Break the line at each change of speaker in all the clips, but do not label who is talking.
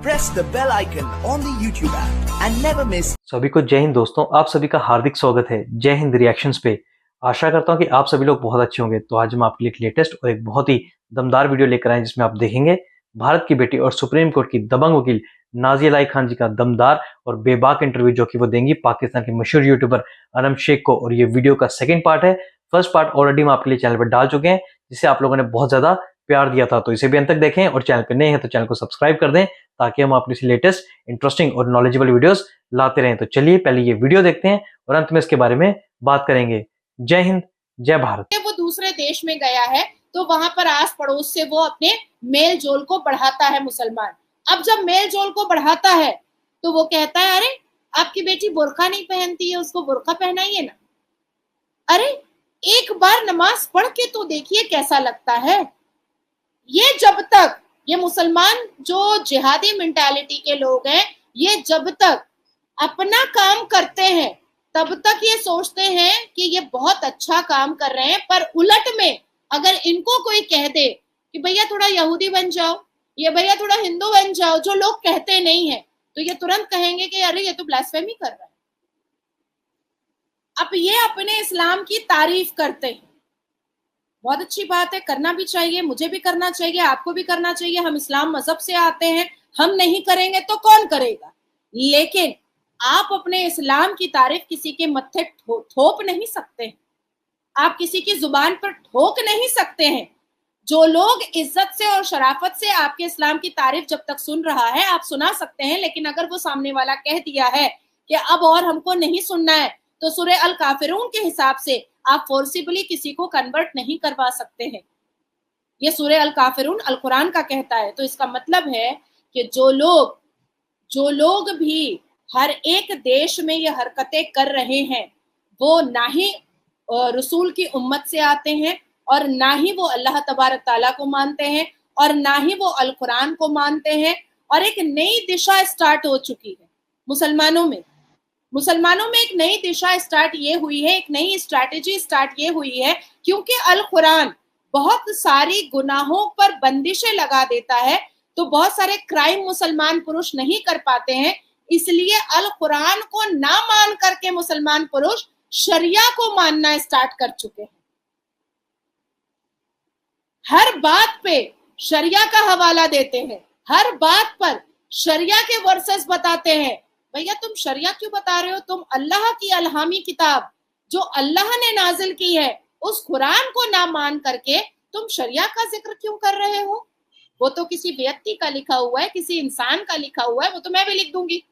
press the bell icon on the YouTube app and never miss.
सभी को जय हिंद दोस्तों, आप सभी का हार्दिक स्वागत है जय हिंद रिएक्शंस पे। आशा करता हूं कि आप सभी लोग बहुत अच्छे होंगे। तो आज हम आपके लिए एक लेटेस्ट और एक बहुत ही दमदार वीडियो लेकर आए जिसमें आप देखेंगे भारत की बेटी और सुप्रीम कोर्ट की दबंग वकील नाज़िया इलाही खान जी का दमदार और बेबाक इंटरव्यू जो कि वो देंगी पाकिस्तान के मशहूर यूट्यूबर अनम शेख को। और ये वीडियो का सेकंड पार्ट है। फर्स्ट पार्ट ऑलरेडी हम आपके लिए चैनल पर डाल चुके हैं जिसे आप लोगों ने बहुत ज्यादा प्यार दिया था, तो इसे भी अंत तक देखें और चैनल पर नए हैं तो चैनल को सब्सक्राइब कर दें ताकि हम अपनी लेटेस्ट इंटरेस्टिंग और नॉलेजेबल वीडियोस लाते रहें। तो चलिए पहले ये वीडियो देखते हैं और अंत में इसके बारे में बात करेंगे। जय हिंद, जय भारत।
वो दूसरे देश में गया है तो वहां पर आस पड़ोस से वो अपने मेल जोल को बढ़ाता है मुसलमान। अब जब मेल जोल को बढ़ाता है तो वो कहता है अरे आपकी बेटी बुर्का नहीं पहनती है, उसको बुर्का पहनाइए ना। अरे एक बार नमाज पढ़ के तो देखिए कैसा लगता है। ये जब तक ये मुसलमान जो जिहादी मेंटालिटी के लोग हैं, ये जब तक अपना काम करते हैं तब तक ये सोचते हैं कि ये बहुत अच्छा काम कर रहे हैं, पर उलट में अगर इनको कोई कह दे कि भैया थोड़ा यहूदी बन जाओ, ये भैया थोड़ा हिंदू बन जाओ, जो लोग कहते नहीं है, तो ये तुरंत कहेंगे कि अरे ये तो ब्लास्फेमी कर रहा है। अब ये अपने इस्लाम की तारीफ करते हैं। बहुत अच्छी बात है, करना भी चाहिए, मुझे भी करना चाहिए, आपको भी करना चाहिए। हम इस्लाम मजहब से आते हैं, हम नहीं करेंगे तो कौन करेगा। लेकिन आप अपने इस्लाम की तारीफ किसी के मत्थे थोप नहीं सकते हैं, आप किसी की जुबान पर ठोक नहीं सकते हैं। जो लोग इज्जत से और शराफत से आपके इस्लाम की तारीफ जब तक सुन रहा है आप सुना सकते हैं, लेकिन अगर वो सामने वाला कह दिया है कि अब और हमको नहीं सुनना है, तो सूरह अल काफिरून के हिसाब से आप फोर्सिबली किसी को कन्वर्ट नहीं करवा सकते हैं। ये सूरह अल काफिरून अल कुरान का कहता है। तो इसका मतलब है कि जो लोग भी हर एक देश में ये हरकतें कर रहे हैं वो ना ही रसूल की उम्मत से आते हैं और ना ही वो अल्लाह तबारक ताला को मानते हैं और ना ही वो अल कुरान को मानते हैं। और एक नई दिशा स्टार्ट हो चुकी है मुसलमानों में एक नई दिशा स्टार्ट ये हुई है, एक नई स्ट्रैटेजी स्टार्ट ये हुई है, क्योंकि अल कुरान बहुत सारी गुनाहों पर बंदिशें लगा देता है, तो बहुत सारे क्राइम मुसलमान पुरुष नहीं कर पाते हैं। इसलिए अल कुरान को ना मान करके मुसलमान पुरुष शरिया को मानना स्टार्ट कर चुके हैं। हर बात पे शरिया का हवाला देते हैं, हर बात पर शरिया के वर्सेस बताते हैं। भैया तुम शरिया क्यों बता रहे हो? तुम अल्लाह की अलहामी किताब जो अल्लाह ने नाजिल की है उस कुरान को ना मान करके तुम शरिया का जिक्र क्यों कर रहे हो? वो तो किसी व्यक्ति का लिखा हुआ है, किसी इंसान का लिखा हुआ है, वो तो मैं भी लिख दूंगी।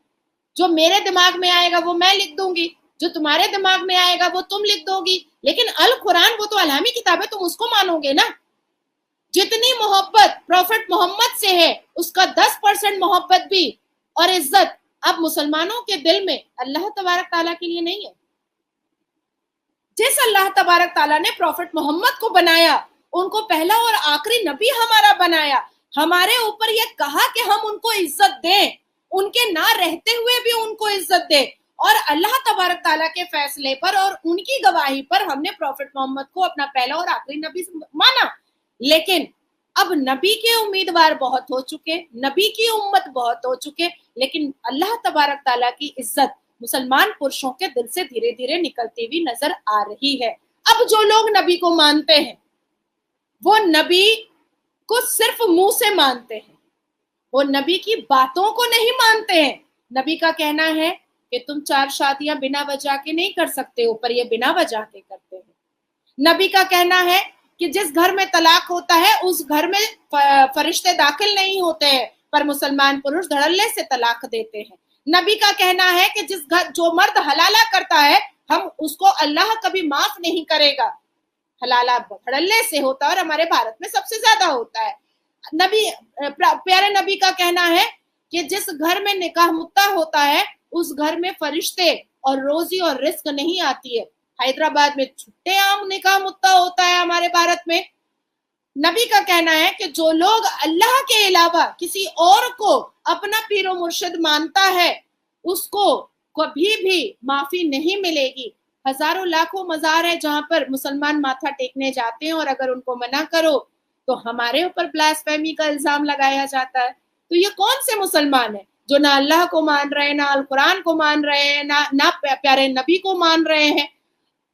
जो मेरे दिमाग में आएगा वो मैं लिख दूंगी, जो तुम्हारे दिमाग में आएगा वो तुम लिख दोगी। लेकिन अल कुरान वो तो अलहामी किताब है, तुम उसको मानोगे ना। जितनी मोहब्बत प्रॉफिट मोहम्मद से है उसका 10% मोहब्बत भी और इज्जत अब मुसलमानों के दिल में अल्लाह तबारक ताला के लिए नहीं है। जिस अल्लाह तबारक ताला ने प्रॉफिट मोहम्मद को बनाया, उनको पहला और आखिरी नबी हमारा बनाया, हमारे ऊपर ये कहा कि हम उनको इज्जत दें, उनके ना रहते हुए भी उनको इज्जत दें, और अल्लाह तबारक ताला के फैसले पर और उनकी गवाही पर हमने प्रॉफिट मोहम्मद को अपना पहला और आखिरी नबी माना। लेकिन अब नबी के उम्मीदवार बहुत हो चुके, नबी की उम्मत बहुत हो चुके, लेकिन अल्लाह तबारक ताला की इज्जत मुसलमान पुरुषों के दिल से धीरे धीरे निकलती हुई नजर आ रही है। अब जो लोग नबी को मानते हैं वो नबी को सिर्फ मुंह से मानते हैं, वो नबी की बातों को नहीं मानते हैं। नबी का कहना है कि तुम 4 शादियां बिना वजह के नहीं कर सकते हो, पर ये बिना वजह के करते हैं। नबी का कहना है कि जिस घर में तलाक होता है उस घर में फरिश्ते दाखिल नहीं होते हैं, पर मुसलमान पुरुष धड़ल्ले से तलाक देते हैं। नबी का कहना है कि जो मर्द हलाला करता है हम उसको अल्लाह कभी माफ नहीं करेगा। हलाला धड़ल्ले से होता है और हमारे भारत में सबसे ज्यादा होता है। प्यारे नबी का कहना है कि जिस घर में निकाह मुत्ता होता है उस घर में फरिश्ते और रोजी और रिस्क नहीं आती है। हैदराबाद में छुट्टे आम निकाह मुत्ता होता है, हमारे भारत में। नबी का कहना है कि जो लोग अल्लाह के अलावा किसी और को अपना पीरो मुर्शिद मानता है उसको कभी भी माफी नहीं मिलेगी। हजारों लाखों मजार है जहां पर मुसलमान माथा टेकने जाते हैं और अगर उनको मना करो तो हमारे ऊपर ब्लास्फेमी का इल्जाम लगाया जाता है। तो ये कौन से मुसलमान है जो ना अल्लाह को मान रहे हैं, ना अल कुरान को मान रहे हैं, ना प्यारे नबी को मान रहे हैं।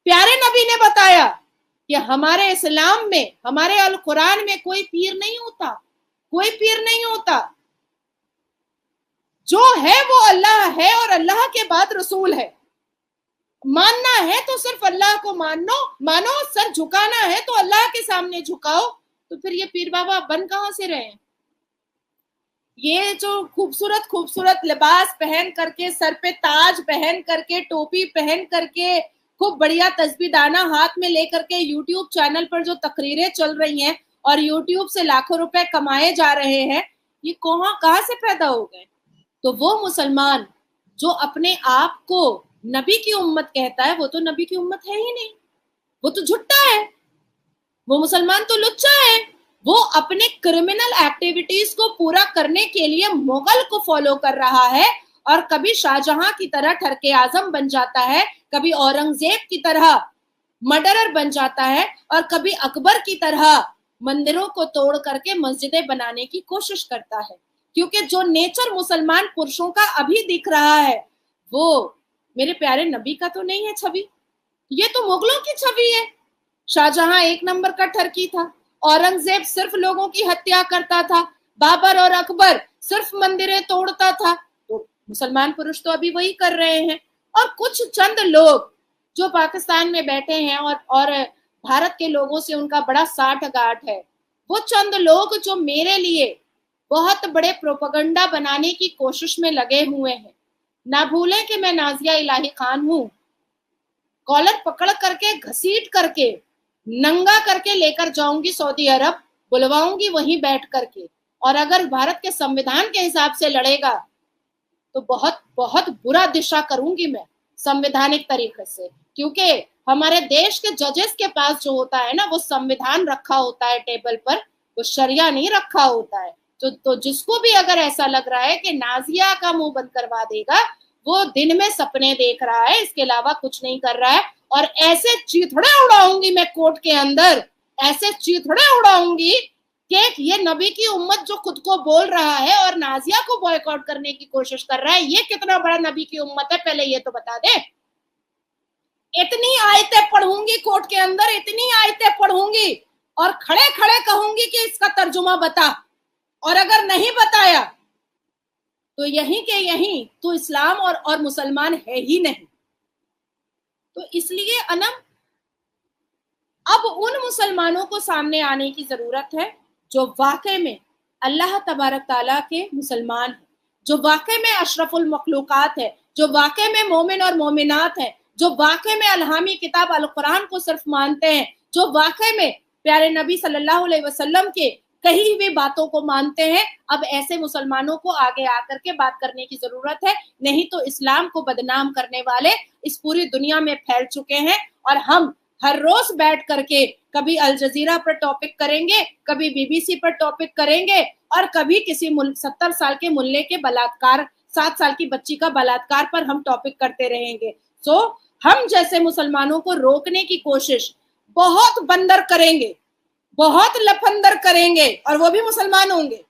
प्यारे नबी ने बताया कि हमारे इस्लाम में, हमारे अल कुरान में कोई पीर नहीं होता, कोई पीर नहीं होता। जो है वो अल्लाह है और अल्लाह के बाद रसूल है। मानना है तो सिर्फ अल्लाह को मानो, सर झुकाना है तो अल्लाह के सामने झुकाओ। तो फिर ये पीर बाबा बन कहां से रहे हैं? ये जो खूबसूरत खूबसूरत लिबास पहन करके, सर पे ताज पहन करके, टोपी पहन करके, खूब बढ़िया तस्बीहदाना हाथ में लेकर के यूट्यूब चैनल पर जो तकरीरें चल रही हैं और यूट्यूब से लाखों रुपए कमाए जा रहे हैं, ये कहां से पैदा हो गए? तो वो मुसलमान जो अपने आप को नबी की उम्मत कहता है, वो तो नबी की उम्मत है ही नहीं, वो तो झुट्टा है, वो मुसलमान तो लुच्चा है। वो अपने क्रिमिनल एक्टिविटीज को पूरा करने के लिए मुगल को फॉलो कर रहा है और कभी शाहजहां की तरह ठरके आजम बन जाता है, कभी औरंगजेब की तरह मर्डरर बन जाता है और कभी अकबर की तरह मंदिरों को तोड़ करके मस्जिदें बनाने की कोशिश करता है। क्योंकि जो नेचर मुसलमान पुरुषों का अभी दिख रहा है वो मेरे प्यारे नबी का तो नहीं है छवि, ये तो मुगलों की छवि है। शाहजहां एक नंबर का ठरकी था, औरंगजेब सिर्फ लोगों की हत्या करता था, बाबर और अकबर सिर्फ मंदिरें तोड़ता था। तो मुसलमान पुरुष तो अभी वही कर रहे हैं। और कुछ चंद लोग जो पाकिस्तान में बैठे हैं और भारत के लोगों से उनका बड़ा साठ गांठ है, वो चंद लोग जो मेरे लिए बहुत बड़े प्रोपेगेंडा बनाने की कोशिश में लगे हुए हैं। ना भूलें कि मैं नाजिया इलाही खान हूं, कॉलर पकड़ करके घसीट करके नंगा करके लेकर जाऊंगी सऊदी अरब, बुलवाऊंगी वहीं बैठ करके, और अगर भारत के संविधान के हिसाब से लड़ेगा तो बहुत बहुत बुरा दिशा करूंगी मैं संवैधानिक तरीके से। क्योंकि हमारे देश के जजेस के पास जो होता है ना, वो संविधान रखा होता है टेबल पर, वो शरिया नहीं रखा होता है। तो जिसको भी अगर ऐसा लग रहा है कि नाजिया का मुंह बंद करवा देगा, वो दिन में सपने देख रहा है, इसके अलावा कुछ नहीं कर रहा है। और ऐसे चीथड़े उड़ाऊंगी मैं कोर्ट के अंदर, ऐसे चीथड़े उड़ाऊंगी कि ये नबी की उम्मत जो खुद को बोल रहा है और नाजिया को बॉयकॉट करने की कोशिश कर रहा है, ये कितना बड़ा नबी की उम्मत है पहले ये तो बता दे। इतनी आयतें पढ़ूंगी कोर्ट के अंदर, इतनी आयतें पढ़ूंगी और खड़े खड़े कहूंगी कि इसका तर्जुमा बता, और अगर नहीं बताया तो यहीं के यहीं तो इस्लाम और मुसलमान है ही नहीं। तो इसलिए अनम अब उन मुसलमानों को सामने आने की जरूरत है जो वाकई में अल्लाह तबारक ताला के मुसलमान हैं, जो वाकई में अशरफुल मखलूकात है, जो वाकई में मोमिन और मोमिनात हैं, जो वाकई में अलहामी किताब अल कुरान को सिर्फ मानते हैं, जो वाकई में प्यारे नबी सल्लल्लाहु अलैहि वसल्लम के कही हुई बातों को मानते हैं। अब ऐसे मुसलमानों को आगे आकर के बात करने की जरूरत है, नहीं तो इस्लाम को बदनाम करने वाले इस पूरी दुनिया में फैल चुके हैं। और हम हर रोज बैठ करके कभी अल जजीरा पर टॉपिक करेंगे, कभी बीबीसी पर टॉपिक करेंगे, और कभी किसी 70 साल के मुल्ले के बलात्कार, 7 साल की बच्ची का बलात्कार पर हम टॉपिक करते रहेंगे। सो हम जैसे मुसलमानों को रोकने की कोशिश बहुत बंदर करेंगे, बहुत लफंदर करेंगे, और वो भी मुसलमान होंगे।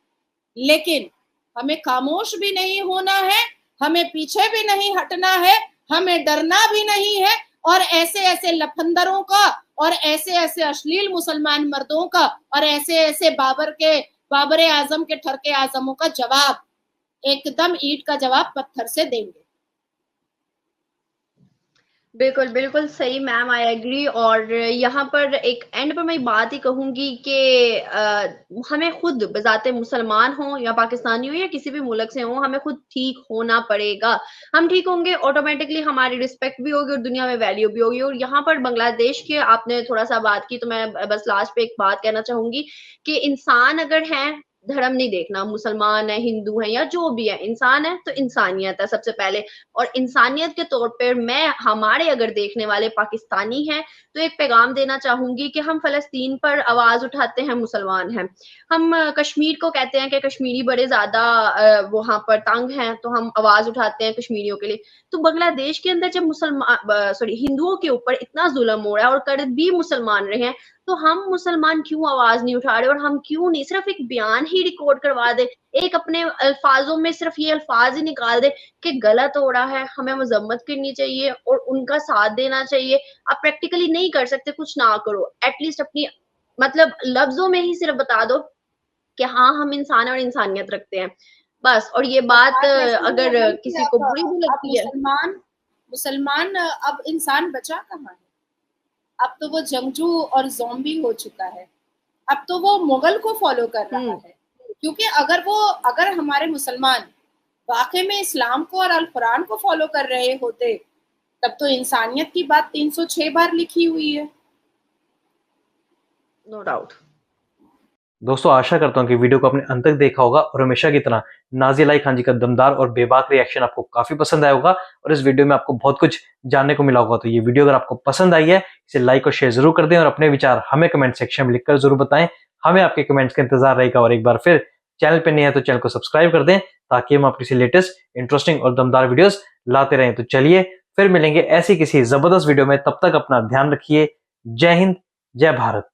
लेकिन हमें खामोश भी नहीं होना है, हमें पीछे भी नहीं हटना है, हमें डरना भी नहीं है। और ऐसे ऐसे लफंदरों का और ऐसे ऐसे अश्लील मुसलमान मर्दों का और ऐसे ऐसे बाबर आजम के ठरके आजमों का जवाब एकदम ईंट का जवाब पत्थर से देंगे।
बिल्कुल बिल्कुल सही मैम, आई एग्री। और यहाँ पर एक एंड पर मैं बात ही कहूंगी कि हमें खुद बजाते मुसलमान हो या पाकिस्तानी हो या किसी भी मुल्क से हो, हमें खुद ठीक होना पड़ेगा। हम ठीक होंगे ऑटोमेटिकली हमारी रिस्पेक्ट भी होगी और दुनिया में वैल्यू भी होगी। और यहाँ पर बांग्लादेश के आपने थोड़ा सा बात की, तो मैं बस लास्ट पे एक बात कहना चाहूंगी कि इंसान अगर है, धर्म नहीं देखना, मुसलमान है, हिंदू है या जो भी है, इंसान है तो इंसानियत है सबसे पहले। और इंसानियत के तौर पर मैं हमारे अगर देखने वाले पाकिस्तानी हैं तो एक पैगाम देना चाहूंगी कि हम फलस्तीन पर आवाज उठाते हैं, मुसलमान हैं। हम कश्मीर को कहते हैं कि कश्मीरी बड़े ज्यादा वहां पर तंग हैं, तो हम आवाज उठाते हैं कश्मीरियों के लिए। तो बांग्लादेश के अंदर जब हिंदुओं के ऊपर इतना जुल्म हो रहा है और कर भी मुसलमान रहे हैं, تو ہم مسلمان کیوں آواز نہیں اٹھا رہے اور ہم کیوں نہیں صرف ایک بیان ہی ریکارڈ کروا دے, ایک اپنے الفاظوں میں صرف یہ الفاظ ہی نکال دے کہ غلط ہو رہا ہے, ہمیں مذمت کرنی چاہیے اور ان کا ساتھ دینا چاہیے. آپ پریکٹیکلی نہیں کر سکتے, کچھ نہ کرو, ایٹ لیسٹ اپنی مطلب لفظوں میں ہی صرف بتا دو کہ ہاں ہم انسان اور انسانیت رکھتے ہیں بس. اور یہ بات اگر کسی کو بری بھی لگتی ہے,
مسلمان اب انسان بچا کہاں ہے؟ اب تو وہ جنگجو اور زومبی ہو چکا ہے. اب تو وہ مغل کو فالو کر رہا ہے. کیونکہ اگر ہمارے مسلمان واقع میں اسلام کو اور القرآن کو فالو کر رہے ہوتے تب تو انسانیت کی بات 306 بار لکھی ہوئی ہے.
No doubt.
دوستوں آشا کرتا ہوں کہ ویڈیو کو آپ نے انت تک دیکھا ہوگا اور ہمیشہ کی طرح نازیہ الہی خان جی کا دمدار اور بے باک ری ایکشن آپ کو کافی پسند آیا ہوگا اور اس ویڈیو میں آپ کو بہت کچھ جاننے کو ملا ہوگا. تو یہ ویڈیو اگر آپ کو پسند آئی ہے اسے لائک اور شیئر ضرور کر دیں اور اپنے وچار ہمیں کمنٹ سیکشن میں لکھ کر ضرور بتائیں. ہمیں آپ کے کمنٹس کا انتظار رہے گا. اور ایک بار پھر چینل پہ نہیں ہے تو چینل کو سبسکرائب کر دیں تاکہ ہم آپ کی لیٹسٹ انٹرسٹنگ اور دمدار ویڈیوز لاتے رہیں. تو چلیے پھر ملیں گے ایسی کسی زبردست ویڈیو میں, تب تک اپنا دھیان رکھیے. جے ہند, جے بھارت.